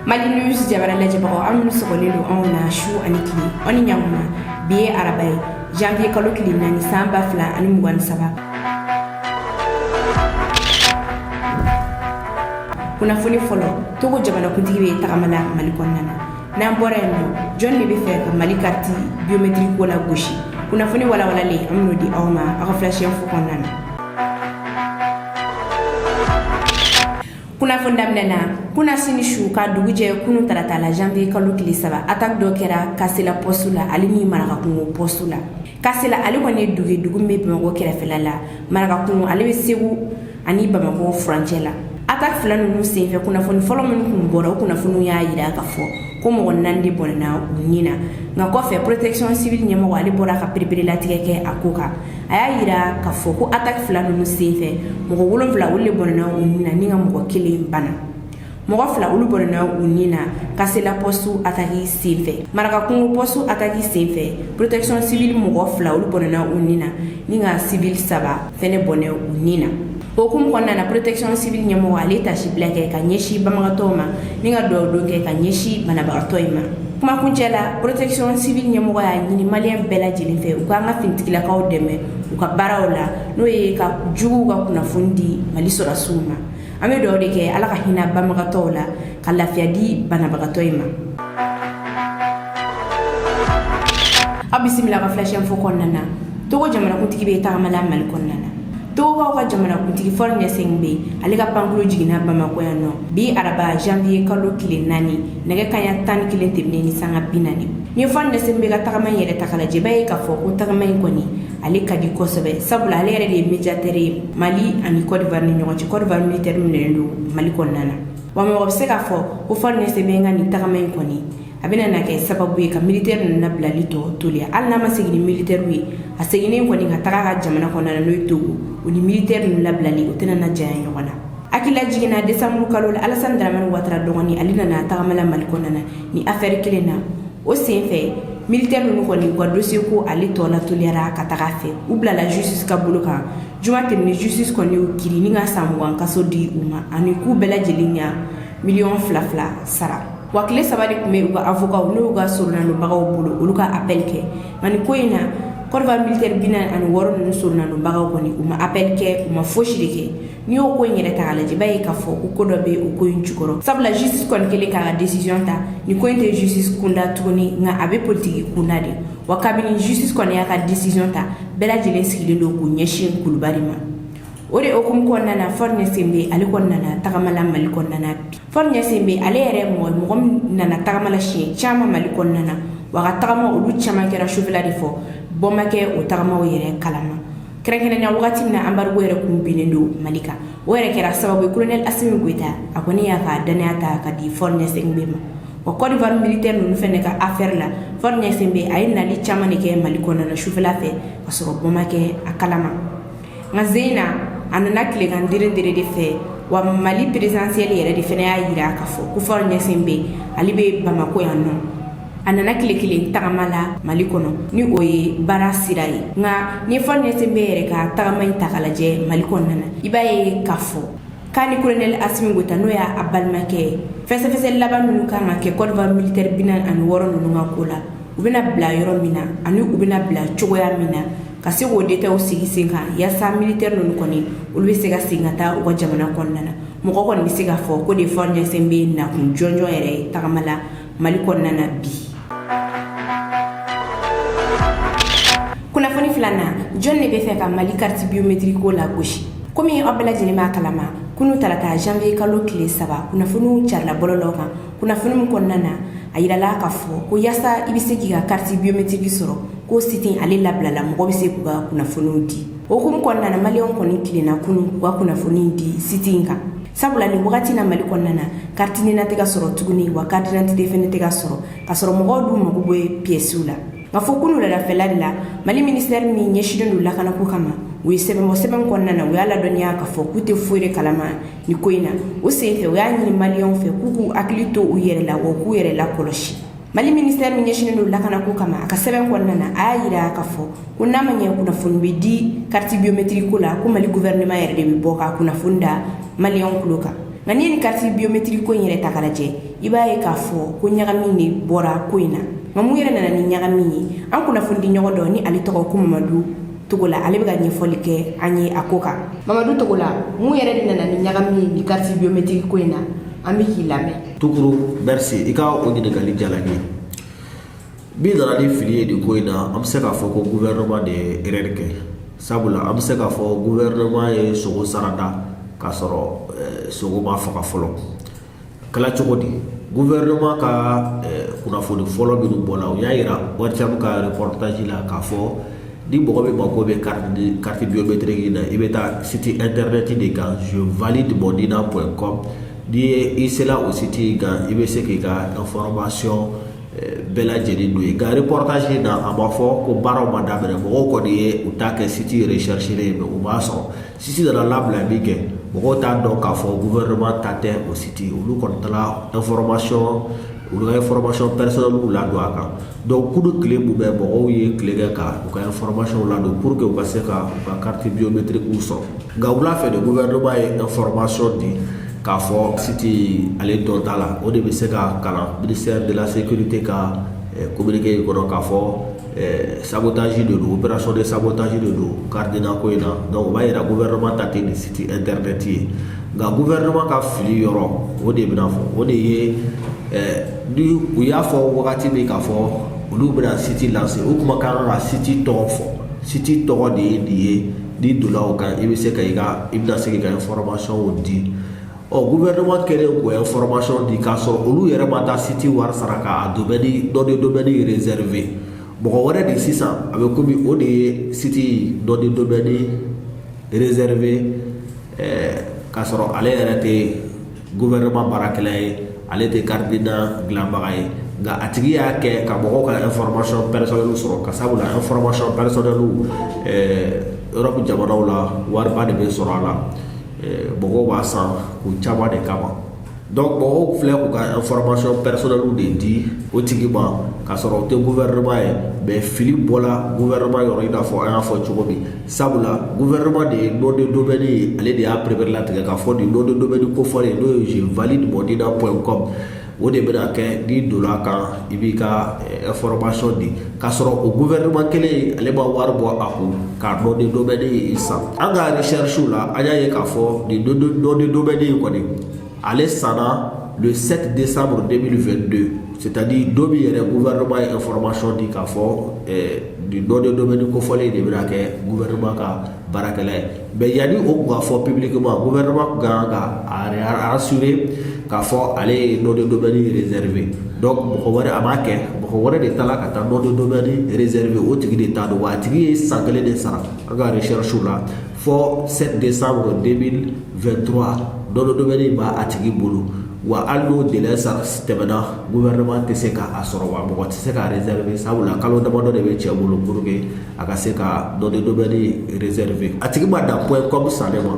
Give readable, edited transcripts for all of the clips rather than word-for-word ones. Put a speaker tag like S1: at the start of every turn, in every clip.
S1: Mali News jabara la jabaro amnu sogolelo ona shu anikli oni nyamma biye arabai janvier kalo kilina ni samba fla ani mugwan saba kuna funi folo togo jabana kuntigi be tagamala mali konnana na borendo John ne be fe Mali carte biométrique wala goshi kuna funi wala le amno di awma aka flash info konnana kuna fondamnena kuna sinishu ka duguje kunu tarata la janvier kalo kili saba attaque do kera kasela postula ali ni maraka kungo postula kasela ali woni dugu me bamako kera felala maraka kungo ali be segu ani bamako franchela attaque fulanu nu sefe kuna foni folo mun kun bora kuna fonu ya yira ka fo ko mo nandi bonana unina nga ko fe protection civile nyamo wali bora ka pribiri latigeke akoka aya yira ka fo ko attaque fulanu nu sefe mo wolon fula wolle bonana unina ninga mo kele bana mo fula ulu bonana unina kasela postu attaque sefe maraka kungo postu attaque sefe protection civile mo fula ulu bonana unina ninga civil saba fene bonne unina okum konna na protection civile nyamo wale tashi blake ka nyeshi bamagatoma ninga do ke ka nyeshi banabagatoima kuma kunjela protection civile nyamo ya nyini malien bela jilinfe ukanga fintikila ka odeme ukabaraola no ye ka jugu ka kuna fundi maliso rasuma ame do ke ala ka hina bamagatola ka lafia di banabagatoima abisimila ka flash info konnana togo jamana kuntiki be ta mala mal konnana towa wa jamana kuntigi fornya sengbe ale ka pangulo jigina bamako yano bi araba janvier kalo kile nani nege kanya tan kile tebne ni sanga binani ni fornya sengbe ka tagama yere takala jebaye ka fo ko tagama ngoni ale kadi kosobe sabula ale yere de mediatere Mali ani Côte d'Ivoire ni nyonci Côte d'Ivoire militaire minendo Mali konnana wa mo obse ka fo ko fornya sengbe ngani tagama ngoni abina na ke sababu ka militaire na blalito tolia alna masigini militaire wi asegine ko ni hataka jamana ko na no itugu uni militaire na blali utena na jaya nyona akila jigina décembre kalo Alassane Dramane Ouattara dongoni alina na tagamala malikona ni affaire kilena o senfe militaire no ko ni ko dossier ko ali tola toliara kataka fe ubla la justice ka buluka jumate ni justice ko ni kiri ni nga samwan kaso di uma ani ku bela jelinya million flafla sara wakile sabali kume uga avocat no uga surna no bagaw bulu uluka appel ke mani koina korva militaire bina an woro no surna no bagaw koni uma appel ke uma foshirike ni o ko nyere tagala jibaye ka fo ko do be o ko yunchukoro sabla justice kon kele ka décision ta ni ko inte justice kunda tuni nga abe politique kunda de wakabini justice kon ya ka décision ta bela jile skile do ko nyeshin kulubarima ore okum konna na forne sembe ali konna na tagamala mali konna na forne sembe ale yere mo na tagamala shi chama mali konna na waga tagama ulu chama kera shuvela difo bomake o tagama o yere kalama krenkene nya wakati na ambar were kumbinendo malika were kera sababu colonel Assimi Goita akoni ya ka danata ka di forne sembe ma wa Côte d'Ivoire militaire no fene ka affaire la forne sembe ay na li chama ne ke mali konna na shuvela fe kasoro bomake akalama ngazena anana kile kan dire de fe wa Mali présidentiel yere de fene ya yira ka fo ku fornya sembe ali be bamako yanno anana kile tagamala Mali kono ni oye bara sirai nga ni fornya sembe yere ka tagama takalaje Mali konnana ibaye ka fo kani colonel Assimi Goita no ya abalmake fese laban nu kan ke Côte d'Ivoire militaire binan an woro nu ngakola ubina bla yoro mina ani ubina bla chogoya mina kasi wo deta o sigi singa ya sa militaire no koni ulbe sega singata o jamana konnana mo ko kon bisiga fo ko de fornya sembe na kun jonjo ere tagamala Mali konnana bi kuna foni flana John ne be fe ka Mali carte biométrique ko la goshi komi obela jinima kalama kunu talata janvier kalo kile saba kuna funu charla bololo kan kuna funu konnana ayirala ka fo ko yasa ibisegi ka carte biométrique soro ko sitin ale lablala mo be se kuga kuna funu di o kum konna na malion koni kilena kunu kuga kuna funu di sitinka sabula ni wakati na Mali konna na carte ni na tega soro tuguni wa carte d'identité fene tega soro ka soro mo godu mo bwe piesula ngafo kunu la felala Mali ministère mi nyeshido la kana ku kama we seben konna na we ala donya ka fo kute fuire kalama ni koina o sefe we anyi malion fe kuku aklito u yere la wo ku yere la koloshi Mali ministère mi nyeshino la kana ku kama aka seben konna na ayira ka fo kunna manye kuna funbi di carte biométrique la ko Mali gouvernement yere de bi boka kuna funda Malion kuloka ngani ni carte biométrique ko yere takalaje i b'a ye k'a fɔ ko ɲagami de bɔra ko in na nka mun yɛrɛ nana ni ɲagami ye an kunnafoni ɲɔgɔn dɔ ni ale tɔgɔ ko Mamadu Togola ale bɛ ka ɲɛfɔli kɛ an ye a ko kan. Mamadu Togola, mun yɛrɛ de nana ni ɲagami ye ni carte biométrique ko in na an bɛ k'i lamɛn.
S2: Tukuru, merci i ka o ɲininkali diyara n ye. Min nana ni fili ye nin ko in na an bɛ se k'a fɔ ko gouvernement de ye erreur kɛ sabula an bɛ se k'a fɔ gouvernement ye sogo sarada k'a sɔrɔ sogo ma faga fɔlɔ. Kɛla cogo di? Gouvernement ka kunnafoni fɔlɔ minnu bɔla o y'a yira WhatsApp ka reportage la k'a fɔ ni mɔgɔ min mako bɛ carte biométrique na i bɛ taa site internet de kan jevalidemondina.com ni i sera o site kan i bɛ se k'i ka information bɛɛ lajɛlen don yen nka reportage na a ma fɔ ko baaraw ma daminɛ mɔgɔw kɔni ye u t'a kɛ site recherche ye mais u b'a sɔrɔ site nana labila min kɛ mɔgɔw t'a dɔn k'a fɔ gouvernement ta tɛ o site olu kɔni taara information olu ka information personnelle ladon a kan donc kudu tile mun bɛ mɔgɔw ye tile kɛ ka u ka information ladon pour que u ka se ka u ka carte biométrique sɔrɔ nka wula fɛ de gouvernement ye information di k'a fɔ site ale dɔn t'a la o de bɛ se ka kalan ministère de la sécurité ka communiqué kɔnɔ k'a fɔ sabotage de don opération de sabotage de don cardinal ko in na donc o b'a yira gouvernement ta tɛ ni site internet ye nka gouvernement ka fili yɔrɔ o de bɛna fɔ o de ye ni u y'a fɔ wagati min k'a fɔ olu bɛna site lancer o kuma kan ka site tɔgɔ fɔ site tɔgɔ de ye nin ye ni donna o kan i bɛ se ka i bɛna se k'i ka information di gouvernement kɛlen k'o information di k'a sɔrɔ olu yɛrɛ ma taa site wari sara k'a domaine réservé mɔgɔ wɛrɛ de sisan a bɛ komi o de ye site dɔ de domaine réservé k'a sɔrɔ ale yɛrɛ tɛ gouvernement baarakɛla ye ale tɛ cardinal dilanbaga ye nka a tigi y'a kɛ ka mɔgɔw ka information personnelle sɔrɔ ka sabula information personnelle Europe jamanaw la wariba de bɛ sɔrɔ a la mɔgɔw b'a san o caman de kama donc mɔgɔw filɛ k'u ka information personnelle de di o tigi ma k'a sɔrɔ o tɛ gouvernement ye mais fili bɔla gouvernement yɔrɔ i n'a fɔ an y'a fɔ cogo min sabula gouvernement de ye nom de domaine ye ale de y'a préféré latigɛ k'a fɔ nin nom de domaine kofɔlen n'o ye jevalidemondina.com o de bɛna kɛ n'i donna a kan i b'i ka information di k'a sɔrɔ o gouvernement kelen ale ma wari bɔ a kun k'a nom de domaine ye san an ka recherche la an y'a ye k'a fɔ nin nom de domaine ye kɔni ale sanna le 7 décembre 2022 c'est-à-dire don min yɛrɛ gouvernement ye information di k'a fɔ nin nom de domaine kofɔlen de bɛna kɛ gouvernement ka baarakɛla ye mais yanni o kun ka fɔ publiquement gouvernement kan ka assurer k'a fɔ ale ye nom de domaine réservé donc mɔgɔ wɛrɛ a m'a kɛ mɔgɔ wɛrɛ de taara ka taa nom de domaine réservé o tigi de t'a dɔn wa a tigi ye san kelen de sara an ka recherche la fɔ 7 décembre 2023 nom de domaine b'a a tigi bolo wa hali n'o délai tɛmɛna gouvernement tɛ se k'a sɔrɔ wa mɔgɔ tɛ se k'a réservé sabula kalo damadɔ de bɛ cɛ bolo pour que a ka se ka nom de domaine réservé a tigi ma dan point com sanni ma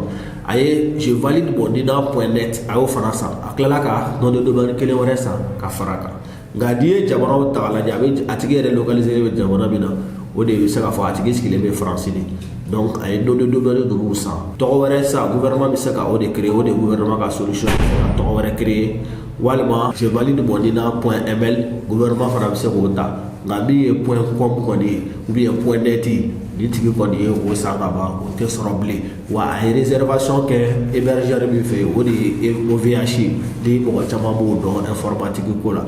S2: a ye jevalidemondina.net a y'o fana san a tilala ka nom de domaine kelen wɛrɛ san ka fara kan nka n'i ye jamanaw ta k'a lajɛ a tigi yɛrɛ localisé bɛ jamana min na o de bɛ se k'a fɔ a tigi sigilen bɛ France de donc a ye nom de domaine ninnu san tɔgɔ wɛrɛ san gouvernement bɛ se ka o de créer o de gouvernement ka solution ka tɔgɔ wɛrɛ créer walima jevalidemondina.ml gouvernement fana bɛ se k'o ta nka min ye .com kɔni ye ou bien .net ni tigi kɔni ye o san ka ban o tɛ sɔrɔ bilen wa a ye réservation kɛ hébergeur min fɛ o de ye OVH ni mɔgɔ caman b'o dɔn informatique ko la.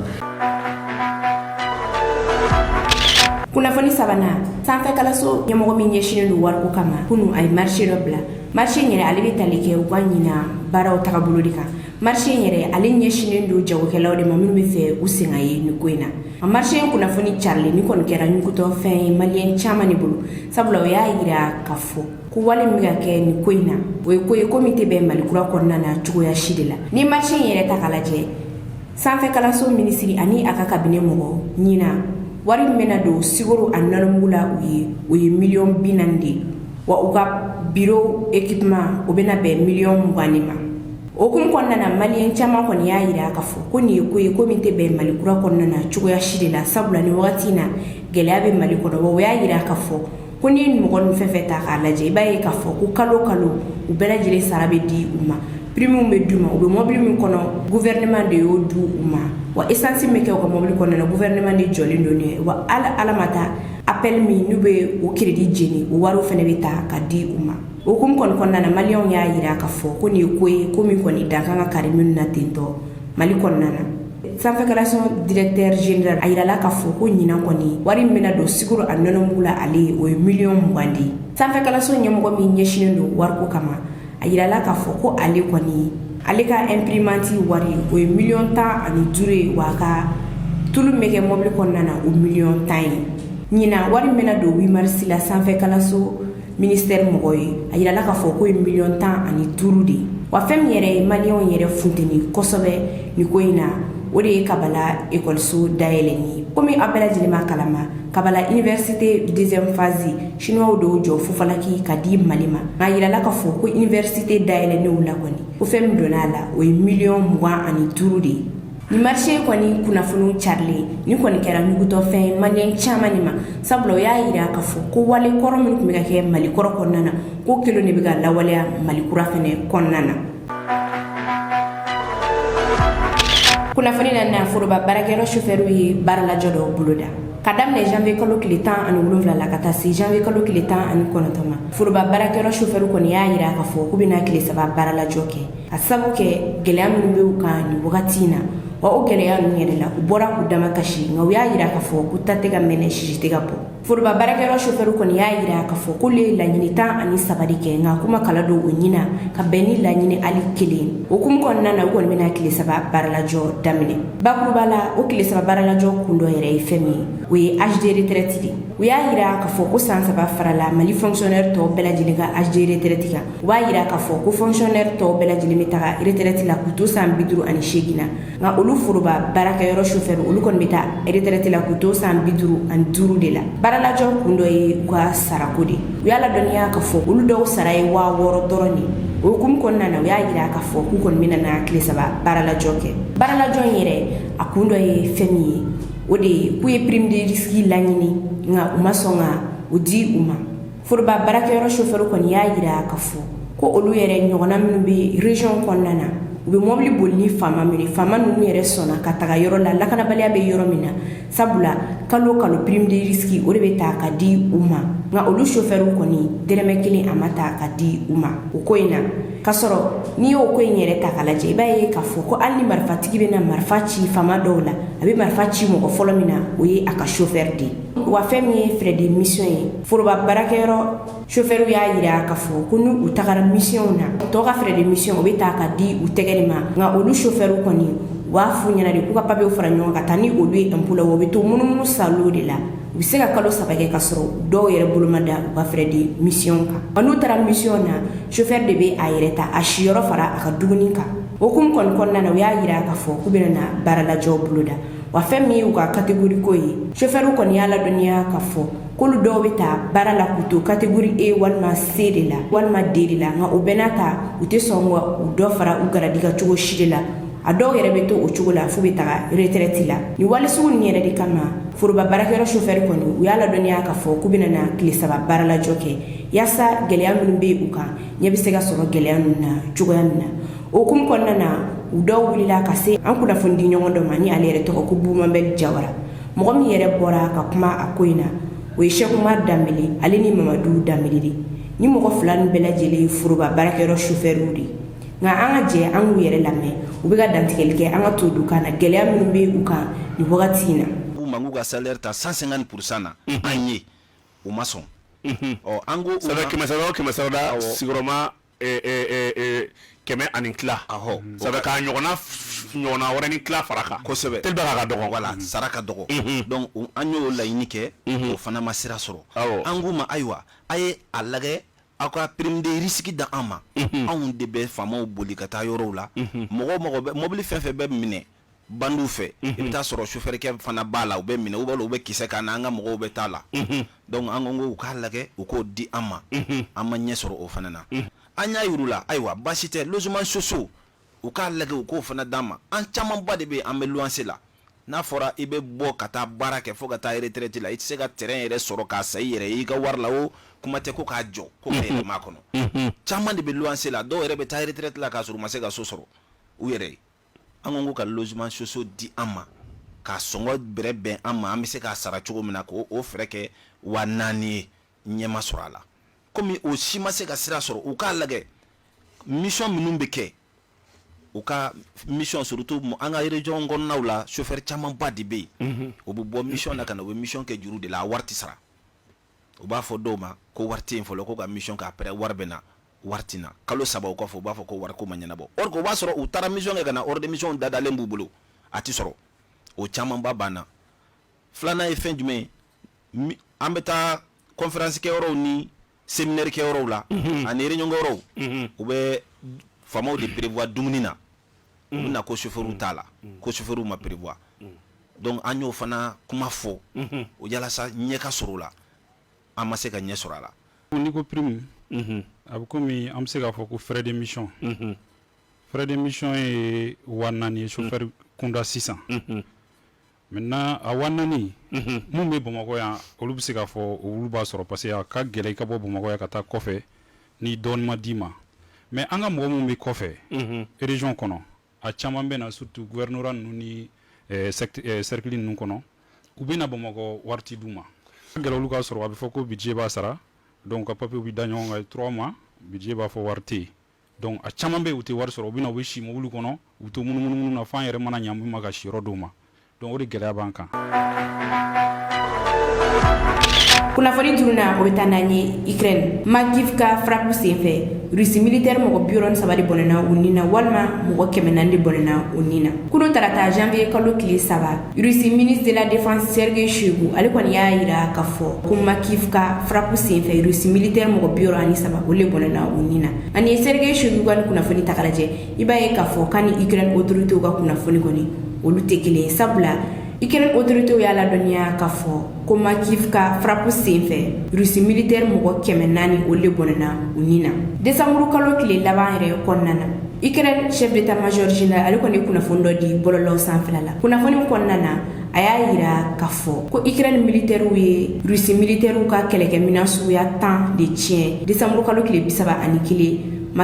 S1: Kunnafoni sabanan sanfɛ kalanso ɲɛmɔgɔ min ɲɛsinnen don wariko kama kunu a ye marché dɔ bila marché in yɛrɛ ale bɛ tali kɛ u ka ɲina baaraw tagabolo de kan marché in yɛrɛ ale ɲɛsinnen don jagokɛlaw de ma minnu bɛ fɛ u sen a ye nin ko in na a marché in kunnafoni carilen ni kɔni kɛra ɲugutɔ fɛn ye maliyɛn caman de bolo sabula o y'a yira k'a fɔ ko wale min ka kɛ nin ko in na o ye ko ye ko min tɛ bɛn malikura kɔnɔna na cogoya si de la ni marché in yɛrɛ ta k'a lajɛ sanfɛ kalanso minisiri ani a ka kabine mɔgɔ ɲina wari min bɛna don sigoro a nɔnɔmugu la o ye miliyɔn 40 de wa u ka bureau équipement o bɛna bɛn miliyɔn 20 ma o kun kɔnɔna na maliyɛn caman kɔni y'a yira k'a fɔ ko nin ye ko ye ko min tɛ bɛn malikura kɔnɔna na cogoya si de la sabula ni wagati in na gɛlɛya bɛ mali kɔnɔ wa o y'a yira k'a fɔ ko ni mɔgɔ ninnu fɛn fɛn ta k'a lajɛ i b'a ye k'a fɔ ko kalo kalo u bɛɛ lajɛlen sara bɛ di u ma prime be duma o be mobile min kono gouvernement de yo du uma wa essence me ke o mobile kono na gouvernement de joli ndoni wa ala mata appel mi nube o crédit jeni o waro fene beta ka di uma o kum kon na malion ya yira ka fo ko ni ko mi ko ni daga ka karimin na tento mali kon nana sanfɛkalanso directeur général a yirala ka fɔ ko ɲinan kɔni wari min bɛna don siguro a nɔnɔmugula ale o ye miliyɔn 20 de sanfɛkalanso ɲɛmɔgɔ min ɲɛsinen don wariko kama a yirala ka fɔ ko ale kɔni ale ka imprimanti wari o ye miliyɔn 15 ye wa ka tulu min bɛ kɛ mɔbili kɔnɔna na o miliyɔn 10 ye ɲinan wari min bɛna don 8 mars la sanfɛkalanso ministère mɔgɔ ye a yirala ka fɔ ko ye miliyɔn 15 de wa fɛn min yɛrɛ ye maliyɛnw yɛrɛ funteni kosɛbɛ ni ko in na o de ye kabala écoleso dayɛlɛni komi a bɛɛ lajɛlen ma kalama kabala université deuxième phase chinois dɔw jɔ fufalaki ka di mali ma nka yirala ka fɔ ko université dayɛlɛnenw la kɔni ko fɛn min donna a la o ye miliyɔn 25 de ye ni marché kɔni kunnafoniw carilen ni kɔni kɛra ɲugutɔfɛn maliyɛn caman de ma sabula o y'a yira ka fɔ ko wale kɔrɔ min tun bɛ ka kɛ mali kɔrɔ kɔnɔna na ko kelen de bɛ ka lawaleya mali kura fɛnɛ kɔnɔna na kunnafoni na foroba baarakɛyɔrɔ chauffeur ye baara lajɔ dɔ boloda ka daminɛ janvier kalo tile 17 la ka taa se janvier kalo tile 19 ma foroba baarakɛyɔrɔ chauffeur kɔni y'a yira k'a fɔ k'u bɛna tile 3 baara lajɔ kɛ a sabu kɛ gɛlɛya minnu bɛ u kan nin wagati in na wa o gɛlɛya ninnu yɛrɛ la u bɔra k'u dama kasi nka u y'a yira k'a fɔ k'u ta tɛ ka mɛnɛ sisi tɛ ka bɔ foroba baarakɛyɔrɔ chauffeur kɔni y'a yira k'a fɔ k'olu ye laɲini 13 de kɛ nka kuma kala don o ɲina ka bɛn ni laɲini hali kelen hukumu kɔnɔna na u kɔni bɛna tile 3 baara lajɔ daminɛ bakuruba la o tile 3 baara lajɔ kun dɔ yɛrɛ ye fɛn min ye o ye âge de retraite de u y'a yira k'a fɔ ko san 3 farala mali fonctionnaire tɔw bɛɛ lajɛlen ka âge de retraite kan u b'a yira k'a fɔ ko fonctionnaire tɔw bɛɛ lajɛlen bɛ taga retraite la k'u to san 58 na nka olu foroba baarakɛyɔrɔ chauffeur olu kɔni bɛ taa retraite la k'u to san 55 de la baara lajɔ kun dɔ ye u ka sarako de u y'a ladɔnniya k'a fɔ olu dɔw sara ye 6000 dɔrɔn de o hukumu kɔnɔna na u y'a yira k'a fɔ k'u kɔni bɛna na tile 3 baara lajɔ kɛ baara lajɔ in yɛrɛ a kun dɔ ye fɛn min ye o de ye k'u ye prime de risque laɲini nka u ma sɔn ka o di u ma foroba baarakɛyɔrɔ chauffeur kɔni y'a yira k'a fɔ ko olu yɛrɛ ɲɔgɔnna minnu bɛ région kɔnɔna na u bɛ mobili boli ni faama minɛ faama ninnu yɛrɛ sɔnna ka taga yɔrɔ la lakanabaliya bɛ yɔrɔ min na sabula kalo prime de risque o de bɛ ta ka di u ma nka olu chauffeur kɔni dɛrɛmɛ kelen a ma ta ka di u ma o ko in na k'a sɔrɔ n'i y'o ko in yɛrɛ ta k'a lajɛ i b'a ye k'a fɔ ko hali ni marifatigi bɛna marifa ci faama dɔw la a bɛ marifa ci mɔgɔ fɔlɔ min na o ye a ka chauffeur de ye wa fɛn min ye frais de mission ye foroba baarakɛyɔrɔ chauffeur y'a yira k'a fɔ ko n'u tagara mission na tɔw ka frais de mission o bɛ ta ka di u tɛgɛ de ma nka olu chauffeur kɔni u b'a f'u ɲɛna de k'u ka papiyew fara ɲɔgɔn kan ka taa ni olu ye impôt la o bɛ to munumunu salo de la u bɛ se ka kalo 3 kɛ ka sɔrɔ dɔw yɛrɛ bolo ma da u ka frais de mission kan wa n'u taara mission na chauffeur de bɛ a yɛrɛ ta a siyɔrɔ fara a ka dumuni kan hukumu kɔni kɔnɔna na u y'a yira k'a fɔ k'u bɛna na baara lajɛw boloda wa fɛn min ye u ka catégorie ko ye chauffeur kɔni y'a ladɔnniya k'a fɔ k'olu dɔw bɛ ta baara la k'u to catégorie E walima C de la walima D de la nka o bɛɛ n'a ta u tɛ sɔn ka u dɔ fara u garadi ka cogo si de la a dɔw yɛrɛ bɛ to o cogo la f'u bɛ taga retraite la ni wale sugu nin yɛrɛ de kama foroba baarakɛyɔrɔ chauffeur kɔni u y'a ladɔnniya k'a fɔ k'u bɛna na tile 3 baara lajɔ kɛ yaasa gɛlɛya minnu bɛ u kan ɲɛ bɛ se ka sɔrɔ gɛlɛya ninnu na cogoya min na o hukumu kɔnɔna na u dɔw wulila ka se an kunnafoni di ɲɔgɔn dɔ ma ni ale yɛrɛ tɔgɔ ko Bumabel Jawara mɔgɔ min yɛrɛ bɔra ka kuma a ko in na o ye Cheikh Umar Dambele ale ni Mamadu Dambele de ni mɔgɔ fila nin bɛɛ lajɛlen foroba baarakɛyɔrɔ chauffeur de nka an ka jɛ an k'u yɛrɛ lamɛn u bɛ ka dantigɛli kɛ an ka to du kan na gɛlɛya minnu bɛ u kan nin wagati in na
S3: u mangu ka salaire ta 150% na an ye u ma sɔn ɔ an ko
S4: kɛmɛ sara sigurɔma kɛmɛ ani tila sabu ka ɲɔgɔnna wɛrɛ ni tila fara kan
S3: kosɛbɛ
S4: tel b'a ka dɔgɔ
S3: wala sara ka dɔgɔ donc an y'o laɲini kɛ o fana ma sira sɔrɔ an k'u ma ayiwa a ye a lagɛ aw ka prime de risque da an ma anw de bɛ faamaw boli ka taa yɔrɔw la mɔgɔ bɛ mobili fɛn fɛn bɛ minɛ bandiw fɛ i bɛ taa sɔrɔ chauffeur fana b'a la u bɛ minɛ u bɛ kisɛ kan na an ka mɔgɔw bɛ taa la donc an ko u k'a lagɛ u k'o di an ma an ma ɲɛ sɔrɔ o fana na an y'a yir'u la ayiwa baasi tɛ logement sociaux u k'a lagɛ u k'o fana d'an ma an camanba de bɛ an bɛ luwanse la n'a fɔra i bɛ bɔ ka taa baara kɛ fo ka taa retraite la i tɛ se ka terrain yɛrɛ sɔrɔ k'a san i yɛrɛ ye i ka wari la o kuma tɛ ko k'a jɔ ko ka yɛlɛma a kɔnɔ caman de bɛ luwanse la dɔw yɛrɛ bɛ taa retraite la k'a sɔrɔ u ma se ka so sɔrɔ u yɛrɛ ye an ko ka logement sociaux di an ma k'a sɔngɔ bɛrɛ bɛn an ma an bɛ se k'a sara cogo min na k'o fɛɛrɛ kɛ 4,000 ye ɲɛma sɔrɔ a la komi o si ma se ka sira sɔrɔ u k'a lajɛ mission minnu bɛ kɛ u ka mission surtout an ka région kɔnɔnaw la chauffeur camanba de bɛ yen o bɛ bɔ mission na ka na u bɛ mission kɛ juru de la a wari tɛ sara u b'a fɔ dɔw ma ko wari tɛ yen fɔlɔ ko ka mission kɛ après wari bɛ na wari tɛ na kalo 3 o kɔfɛ u b'a fɔ ko wari ko ma ɲɛnabɔ or que o b'a sɔrɔ u taara mission kɛ ka na ordre de mission dadalen b'u bolo a tɛ sɔrɔ o camanba banna filanan ye fɛn jumɛn ye an bɛ taa conférence kɛyɔrɔw ni séminaire kɛyɔrɔw la ani réunion kɛyɔrɔw u bɛ faamaw de prévoir dumuni na u bɛna ko chauffeur t'a la ko chauffeur ma prévoir donc an y'o fana kuma fɔ o yalasa ɲɛ ka sɔrɔ o la an ma se ka ɲɛ sɔrɔ a la
S5: n'i ko prime a bɛ komi an bɛ se k'a fɔ ko frais de mission frais de mission ye 4,000 ye chauffeur kunda sisan maintenant a 4,000 mun bɛ Bamakɔ yan olu bɛ se k'a fɔ olu b'a sɔrɔ parce que a ka gɛlɛn i ka bɔ Bamakɔ yan ka taa kɔfɛ ni dɔɔni ma d'i ma mais an ka mɔgɔ mun bɛ kɔfɛ région kɔnɔ a caman bɛ na surtout gouvernorat ninnu ni cercle ninnu kɔnɔ u bɛ na Bamakɔ wari ti d'u ma gɛlɛn olu ka sɔrɔ a bɛ fɔ ko budget b'a sara donc ka papier bɛ da ɲɔgɔn kan 3 mois budget b'a fɔ wari tɛ yen donc a caman bɛ u tɛ wari sɔrɔ u bɛ na u bɛ si mobili kɔnɔ u bɛ to munumunu na f'an yɛrɛ mana ɲa min ma ka si yɔrɔ dɔw ma donc o de gɛlɛya b'an kan.
S1: kunnafoni duruna o bɛ taa n'an ye Ukraine Makiivka ka frappe senfɛ Russie militaire mɔgɔ 73 de bɔnɛna u ni na walima mɔgɔ 400 de bɔnɛna u ni na kunu tarata janvier kalo tile 3 Russie ministre de la défense Sergei Shoigu ale kɔni y'a yira k'a fɔ ko Makiivka ka frappe senfɛ Russie militaire mɔgɔ 73 olu de bɔnɛna u ni na ani Sergei Shoigu ka kunnafoni ta k'a lajɛ i b'a ye k'a fɔ k'a ni Ukraine autorités ka kunnafoni kɔni olu tɛ kelen sabula Ukraine autorités y'a ladɔnniya k'a fɔ ko Makiivka ka frappe senfɛ Russie militaire mɔgɔ 400 olu de bɔnɛna u ni na décembre kalo tile laban yɛrɛ kɔnɔna na Ukraine chef d'état-major général ale kɔni kunnafoni dɔ di bɔlɔlɔw sanfɛla la kunnafoni kɔnɔna na a y'a yira k'a fɔ ko Ukraine militaire ye Russie militaire ka kɛlɛkɛminɛn suguya 10 de tiɲɛ décembre kalo tile 31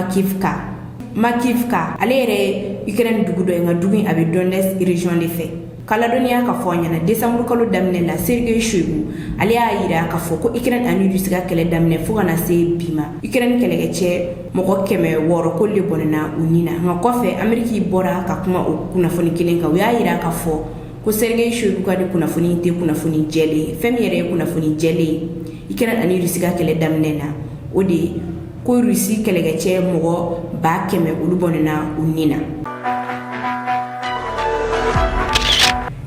S1: Makiivka ale yɛrɛ Ukraine dugu dɔ ye nka dugu in a bɛ Donetsk région de fɛ kala dɔnniya ka fɔ ɲɛna décembre kalo daminɛ la Sergei Shoigu ale y'a yira k'a fɔ ko Ukraine ani Russie ka kɛlɛ daminɛ fo kana se bi ma Ukraine kɛlɛkɛcɛ mɔgɔ 600 ko de bɔnɛna u ni na nka kɔfɛ Ameriki bɔra ka kuma o kunnafoni kelen kan u y'a yira k'a fɔ ko Sergei Shoigu ka ni kunnafoni tɛ kunnafoni jɛlen fɛn min yɛrɛ ye kunnafoni jɛlen ye Ukraine ani Russie ka kɛlɛ daminɛ na o de ye ko Russie kɛlɛkɛcɛ mɔgɔ 100 olu bɔnɛna u ni na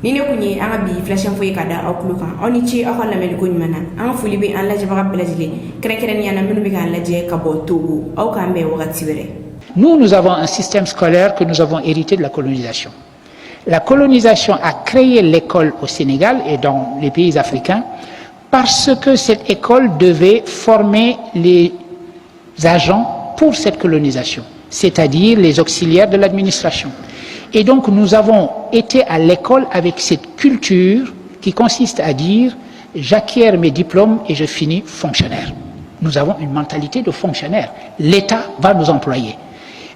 S1: ni ne kun ye an ka bi flash info ye ka da aw tulo kan aw ni ce aw ka lamɛnni ko ɲuman na an ka foli bɛ an lajɛbaga bɛɛ lajɛlen kɛrɛnkɛrɛnnenya na minnu bɛ k'an lajɛ ka bɔ Togo aw k'an bɛn wagati wɛrɛ.
S6: Nous avons un système scolaire que nous avons hérité de la colonisation. La colonisation a créé l'école au Sénégal et dans les pays africains parce que cette école devait former les agents pour cette colonisation, c'est-à-dire les auxiliaires de l'administration. Et donc nous avons été à l'école avec cette culture qui consiste à dire j'acquiers mes diplômes et je finis fonctionnaire. Nous avons une mentalité de fonctionnaire. L'État va nous employer.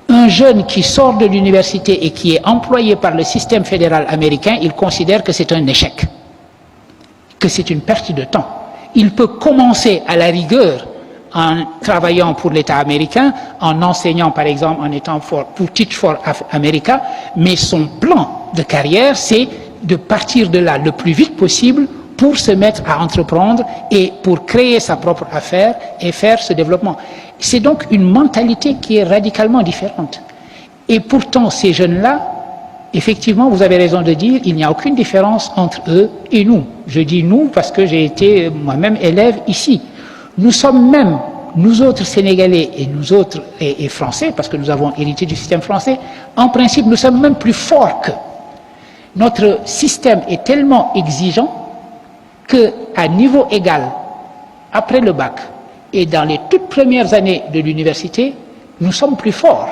S6: Un jeune qui sort de l'université et qui est employé par le système fédéral américain, il considère que c'est un échec, que c'est une perte de temps. Il peut commencer à la rigueur en travaillant pour l'État américain, en enseignant par exemple, en étant pour Teach for America, mais son plan de carrière, c'est de partir de là le plus vite possible pour se mettre à entreprendre et pour créer sa propre affaire et faire ce développement. C'est donc une mentalité qui est radicalement différente. Et pourtant, ces jeunes-là, effectivement, vous avez raison de dire, il n'y a aucune différence entre eux et nous. Je dis nous parce que j'ai été moi-même élève ici. Nous sommes même, nous autres Sénégalais et nous autres et Français, parce que nous avons hérité du système français, en principe, nous sommes même plus forts qu'eux. Notre système est tellement exigeant qu'à niveau égal, après le bac et dans les toutes premières années de l'université, nous sommes plus forts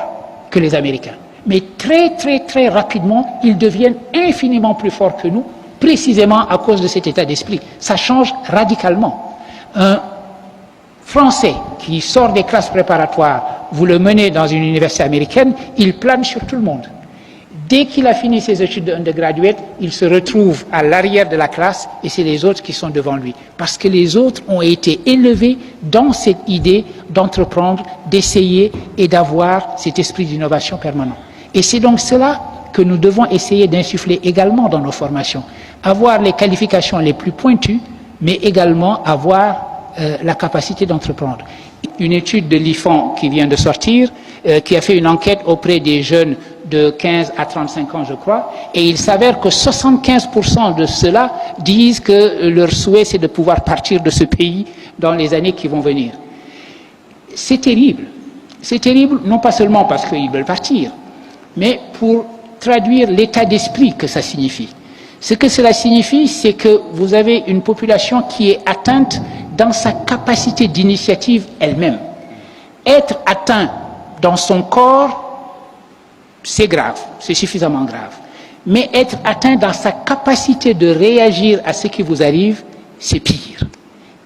S6: que les Américains. Mais très, très, très rapidement, ils deviennent infiniment plus forts que nous, précisément à cause de cet état d'esprit. Ça change radicalement. Un Français qui sort des classes préparatoires, vous le menez dans une université américaine, il plane sur tout le monde. Dès qu'il a fini ses études d'undergraduate, il se retrouve à l'arrière de la classe et c'est les autres qui sont devant lui. Parce que les autres ont été élevés dans cette idée d'entreprendre, d'essayer et d'avoir cet esprit d'innovation permanent. Et c'est donc cela que nous devons essayer d'insuffler également dans nos formations. Avoir les qualifications les plus pointues, mais également avoir la capacité d'entreprendre. Une étude de l'IFAN qui vient de sortir, qui a fait une enquête auprès des jeunes de 15 à 35 ans, je crois, et il s'avère que 75% de ceux-là disent que leur souhait, c'est de pouvoir partir de ce pays dans les années qui vont venir. C'est terrible. C'est terrible, non pas seulement parce qu'ils veulent partir, mais pour traduire l'état d'esprit que ça signifie. Ce que cela signifie, c'est que vous avez une population qui est atteinte dans sa capacité d'initiative elle-même. Être atteint dans son corps, c'est grave, c'est suffisamment grave. Mais être atteint dans sa capacité de réagir à ce qui vous arrive, c'est pire.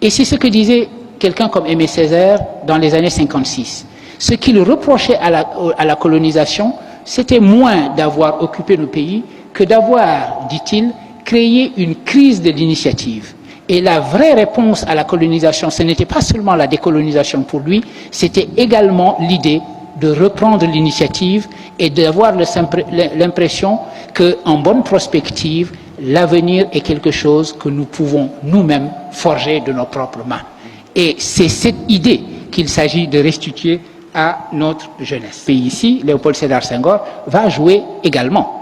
S6: Et c'est ce que disait quelqu'un comme Aimé Césaire dans les années 56. Ce qu'il reprochait à la colonisation, c'était moins d'avoir occupé nos pays que d'avoir, dit-il, créé une crise de l'initiative. Et la vraie réponse à la colonisation, ce n'était pas seulement la décolonisation pour lui, c'était également l'idée de reprendre l'initiative et d'avoir l'impression qu'en bonne prospective, l'avenir est quelque chose que nous pouvons nous-mêmes forger de nos propres mains. Et c'est cette idée qu'il s'agit de restituer à notre jeunesse. Et ici, Léopold Sédar Senghor va jouer également.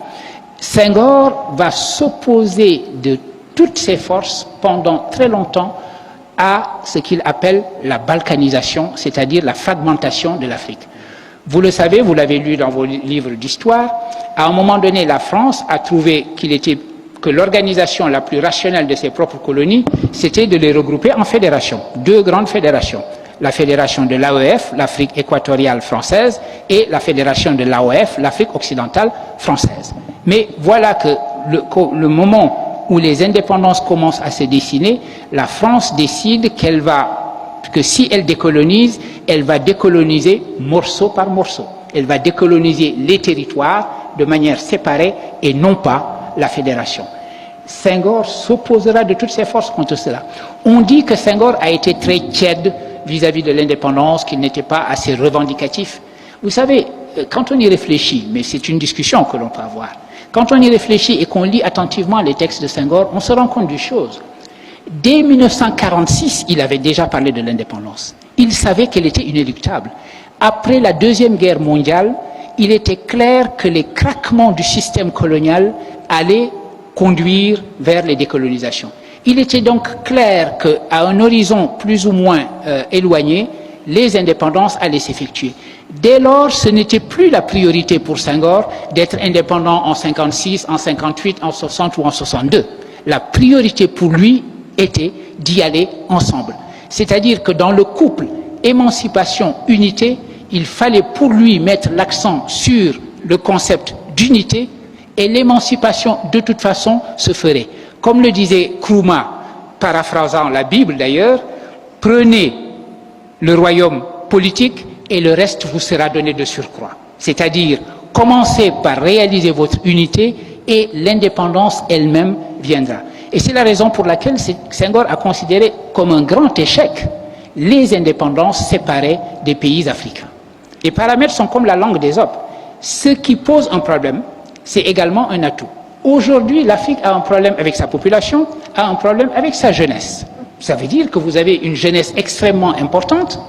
S6: Senghor va s'opposer de toutes ses forces pendant très longtemps à ce qu'il appelle la balkanisation, c'est-à-dire la fragmentation de l'Afrique. Vous le savez, vous l'avez lu dans vos livres d'histoire, à un moment donné, la France a trouvé que l'organisation la plus rationnelle de ses propres colonies, c'était de les regrouper en fédérations, 2 grandes fédérations. La fédération de l'AEF, l'Afrique équatoriale française, et la fédération de l'AOF, l'Afrique occidentale française. Mais voilà que le moment où les indépendances commencent à se dessiner, la France décide que si elle décolonise, elle va décoloniser morceau par morceau. Elle va décoloniser les territoires de manière séparée et non pas la fédération. Senghor s'opposera de toutes ses forces contre cela. On dit que Senghor a été très tiède vis-à-vis de l'indépendance, qu'il n'était pas assez revendicatif. Vous savez, quand on y réfléchit, mais c'est une discussion que l'on peut avoir, quand on y réfléchit et qu'on lit attentivement les textes de Senghor, on se rend compte d'une chose. Dès 1946, il avait déjà parlé de l'indépendance. Il savait qu'elle était inéluctable. Après la Deuxième Guerre mondiale, il était clair que les craquements du système colonial allaient conduire vers les décolonisations. Il était donc clair qu'à un horizon plus ou moins éloigné, les indépendances allaient s'effectuer. Dès lors, ce n'était plus la priorité pour Senghor d'être indépendant en 56, en 58, en 60 ou en 62. La priorité pour lui était d'y aller ensemble. C'est-à-dire que dans le couple émancipation-unité, il fallait pour lui mettre l'accent sur le concept d'unité et l'émancipation de toute façon se ferait. Comme le disait Nkrumah, paraphrasant la Bible d'ailleurs, prenez le royaume politique et le reste vous sera donné de surcroît. C'est-à-dire, commencez par réaliser votre unité et l'indépendance elle-même viendra. Et c'est la raison pour laquelle Senghor a considéré comme un grand échec les indépendances séparées des pays africains. Les paramètres sont comme la langue d'Ésope. Ce qui pose un problème, c'est également un atout. Aujourd'hui, l'Afrique a un problème avec sa population, a un problème avec sa jeunesse. Ça veut dire que vous avez une jeunesse extrêmement importante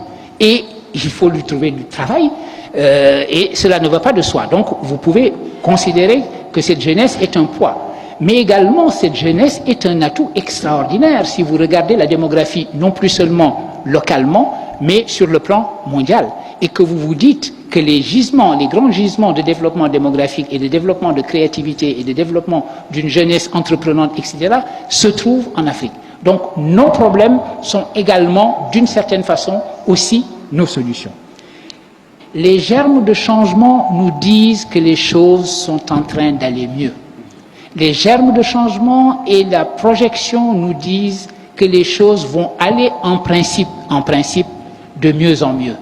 S6: et il faut lui trouver du travail et cela ne va pas de soi. Donc, vous pouvez considérer que cette jeunesse est un poids. Mais également, cette jeunesse est un atout extraordinaire si vous regardez la démographie, non plus seulement localement, mais sur le plan mondial. Et que vous vous dites que les gisements, les grands gisements de développement démographique et de développement de créativité et de développement d'une jeunesse entreprenante, etc., se trouvent en Afrique. Donc, nos problèmes sont également, d'une certaine façon, aussi nos solutions. Les germes de changement nous disent que les choses sont en train d'aller mieux. Les germes de changement et la projection nous disent que les choses vont aller en principe, de mieux en mieux.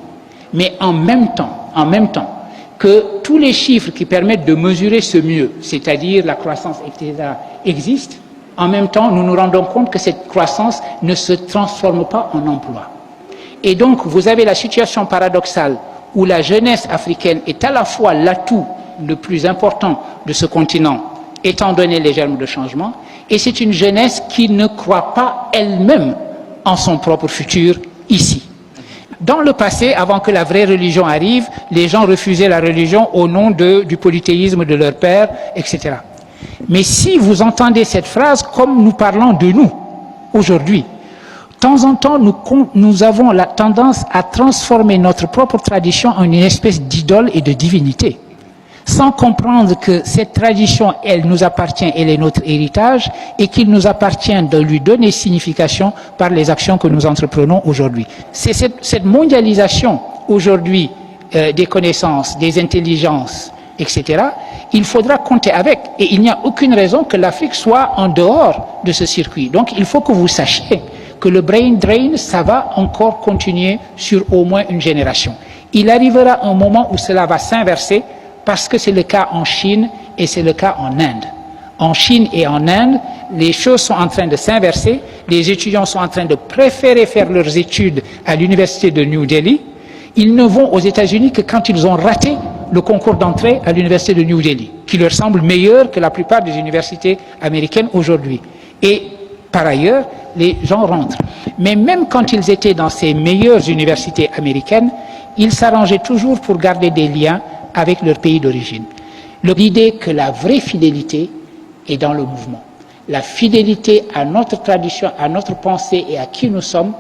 S6: Mais en même temps, que tous les chiffres qui permettent de mesurer ce mieux, c'est-à-dire la croissance, etc., existent, en même temps, nous nous rendons compte que cette croissance ne se transforme pas en emploi. Et donc, vous avez la situation paradoxale où la jeunesse africaine est à la fois l'atout le plus important de ce continent, étant donné les germes de changement, et c'est une jeunesse qui ne croit pas elle-même en son propre futur ici. Dans le passé, avant que la vraie religion arrive, les gens refusaient la religion au nom du polythéisme de leur père, etc. Mais si vous entendez cette phrase comme nous parlons de nous, aujourd'hui, de temps en temps, nous avons la tendance à transformer notre propre tradition en une espèce d'idole et de divinité, sans comprendre que cette tradition, elle nous appartient, elle est notre héritage, et qu'il nous appartient de lui donner signification par les actions que nous entreprenons aujourd'hui. C'est cette mondialisation aujourd'hui des connaissances, des intelligences, etc., il faudra compter avec. Et il n'y a aucune raison que l'Afrique soit en dehors de ce circuit. Donc il faut que vous sachiez que le brain drain, ça va encore continuer sur au moins une génération. Il arrivera un moment où cela va s'inverser, parce que c'est le cas en Chine et c'est le cas en Inde. En Chine et en Inde, les choses sont en train de s'inverser. Les étudiants sont en train de préférer faire leurs études à l'université de New Delhi. Ils ne vont aux États-Unis que quand ils ont raté le concours d'entrée à l'université de New Delhi, qui leur semble meilleur que la plupart des universités américaines aujourd'hui. Et par ailleurs, les gens rentrent. Mais même quand ils étaient dans ces meilleures universités américaines, ils s'arrangeaient toujours pour garder des liens avec leur pays d'origine. L'idée que la vraie fidélité est dans le mouvement. La fidélité à notre tradition, à notre pensée et à qui nous sommes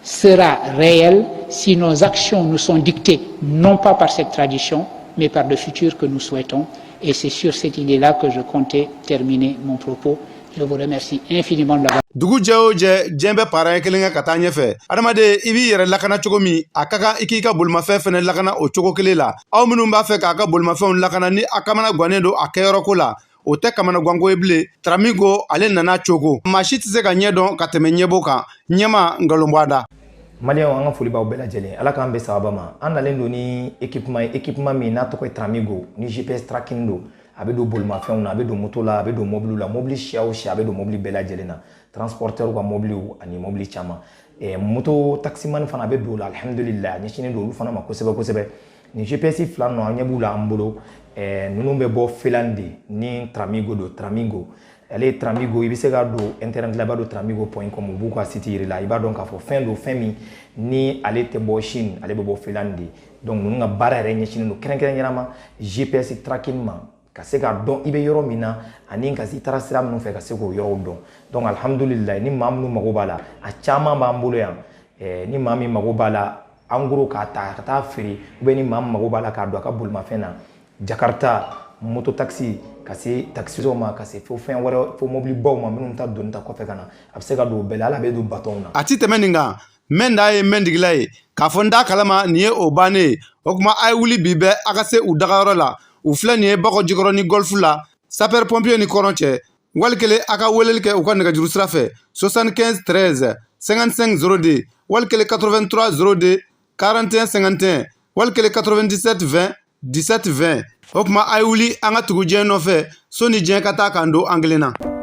S6: sera réelle si nos actions nous sont dictées non pas par cette tradition, mais par le futur que nous souhaitons. Et c'est sur cette idée-là que je comptais terminer mon propos. Je vous remercie infiniment de l'avoir.
S7: Dugu jɛ o jɛ diɲɛ bɛ paara kelen ka taa ɲɛfɛ adamaden i b'i yɛrɛ lakana cogo min a ka kan i k'i ka bolimafɛn fɛnɛ lakana o cogo kelen la aw minnu b'a fɛ k'a ka bolimafɛnw lakana ni a kamana gannen don a kɛyɔrɔko la o tɛ kamana ganko ye bilen Tramigo ale nana cogo maa si tɛ se ka ɲɛ dɔn ka tɛmɛ ɲɛbɔ kan ɲɛma ngalonbɔda
S8: Malien an ka foli b'aw bɛɛ lajɛlen ala k'an bɛ sababa ma an nalen don ni équipement min n'a tɔgɔ ye Tramigo ni GPS tracking don a bɛ don bolimafɛnw na a bɛ don moto la a bɛ don mobile la mobile siya o siya a bɛ don mobile bɛɛ lajɛlen na transporteur ka mobile ani mobile caman moto taximan fana bɛ don la alhamdulillah ɲɛsinnen don olu fana ma kosɛbɛ kosɛbɛ ni GPS fila ninnu an ɲɛ b'u la an bolo ninnu bɛ bɔ Finlande ni Tramigo don Tramigo ale Tramigo i bɛ se ka don internet la i b'a don tramigo.com u b'u ka site yiri la i b'a dɔn k'a fɔ fɛn don fɛn min ni ale tɛ bɔ Chine ale bɛ bɔ Finlande donc ninnu ka baara yɛrɛ ɲɛsinnen don kɛrɛnkɛrɛnnenya ma GPS tracking ma ka se ka dɔn i bɛ yɔrɔ min na ani ka i taara sira minnu fɛ ka se k'o yɔrɔw dɔn donc alhamdulillah ni maa minnu mago b'a la a caman b'an bolo yan ni maa min mago b'a la en gros k'a ta ka taa feere ou bien ni maa min mago b'a la k'a don a ka bolimafɛn na Jakarta moto taxi ka se taxiso ma ka se fo fɛn wɛrɛ fo mobili baw ma minnu ta donni ta kɔfɛ ka na a bɛ se ka don o bɛɛ la ala bɛ don bateau na
S7: a ti tɛmɛ nin kan mɛn da ye mɛn digila ye k'a fɔ n t'a kalama nin ye o bannen ye o kuma a ye wuli bi bɛɛ a ka se u dagayɔrɔ la u filɛ nin ye Bakɔ Jikɔrɔ ni Golf la sapeur pompier ni kɔrɔn cɛ wali kelen a ka weleli kɛ u ka nɛgɛjuru sira fɛ 75 13 55 02 wali kelen 83 02 41 51 wali kelen 97 20 17 20 o kuma a ye wuli an ka tugu diɲɛ nɔfɛ soni diɲɛ ka taa k'an don an kelen na